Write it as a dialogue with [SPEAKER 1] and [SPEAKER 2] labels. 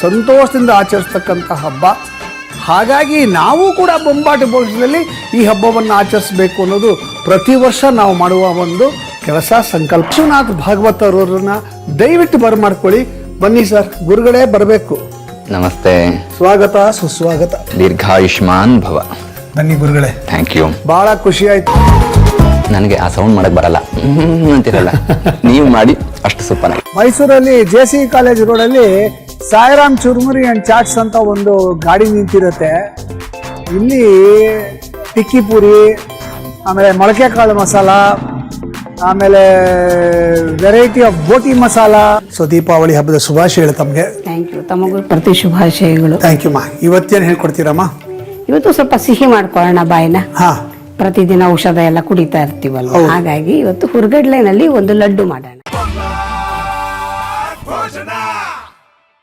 [SPEAKER 1] ಸಂತೋಷದಿಂದ ಆಚರಿಸ್ತಕ್ಕಂಥ ಹಬ್ಬ. ಹಾಗಾಗಿ ನಾವು ಕೂಡ ಬೊಂಬಾಟಿ ಭವಿಷ್ಯದಲ್ಲಿ ಈ ಹಬ್ಬವನ್ನು ಆಚರಿಸಬೇಕು ಅನ್ನೋದು ಪ್ರತಿ ವರ್ಷ ನಾವು ಮಾಡುವ ಒಂದು ಕೆಲಸ ಸಂಕಲ್ಪ. ವಿಶ್ವನಾಥ್ ಭಾಗವತ್ ಅವರನ್ನ ದಯವಿಟ್ಟು ಬರಮಾಡ್ಕೊಳ್ಳಿ. ಬನ್ನಿ ಸರ್, ಗುರುಗಳೇ ಬರಬೇಕು.
[SPEAKER 2] ನಮಸ್ತೆ,
[SPEAKER 1] ಸ್ವಾಗತ ಸುಸ್ವಾಗತ.
[SPEAKER 2] ದೀರ್ಘಾಯುಷ್ಮಾನ್ ಭವ.
[SPEAKER 1] ಬನ್ನಿ ಗುರುಗಳೇ.
[SPEAKER 2] Thank you.
[SPEAKER 1] ಬಹಳ ಖುಷಿ ಆಯ್ತು.
[SPEAKER 2] ನನಗೆ ಆ ಸೌಂಡ್ ಮಾಡಕ್ ಬರಲ್ಲ ಅಂತಿರಲ್ಲ, ನೀವು ಮಾಡಿ ಅಷ್ಟು ಸೂಪರ್.
[SPEAKER 1] ಮೈಸೂರಲ್ಲಿ JC ಕಾಲೇಜ್ ರೋಡಲ್ಲಿ ಸಾಯಿರಾಮ್ ಚುರ್ಮುರಿ ಅಂಡ್ ಚಾಟ್ಸ್ ಅಂತ ಒಂದು ಗಾಡಿ ನಿಂತಿರುತ್ತೆ. ಇಲ್ಲಿ ಟಿಕ್ಕಿ ಪೂರಿ, ಆಮೇಲೆ ಮೊಳಕೆ ಕಾಳು ಮಸಾಲ, ಆಮೇಲೆ variety of boti masala. So Deepavali ಹಬ್ಬದ ಶುಭಾಶಯಗಳು ತಮಗೆ.
[SPEAKER 3] Thank you. ತಮಗೂ ಪ್ರತಿ ಶುಭಾಶಯಗಳು.
[SPEAKER 1] ಥ್ಯಾಂಕ್ ಯು ಮಾ. ಇವತ್ತೇನು ಹೇಳ್ಕೊಡ್ತೀರಮ್ಮ?
[SPEAKER 3] ಇವತ್ತು ಸ್ವಲ್ಪ ಸಿಹಿ ಮಾಡ್ಕೊಳ್ಳೋಣ ಬಾಯಿನ.
[SPEAKER 1] ಹಾ,
[SPEAKER 3] ಪ್ರತಿದಿನ ಔಷಧ ಎಲ್ಲ ಕುಡಿತಾ ಇರ್ತೀವಲ್ವ, ಹಾಗಾಗಿ ಇವತ್ತು ಹುರ್ಗಡ್ಲೆನಲ್ಲಿ ಒಂದು ಲಡ್ಡು ಮಾಡೋಣ.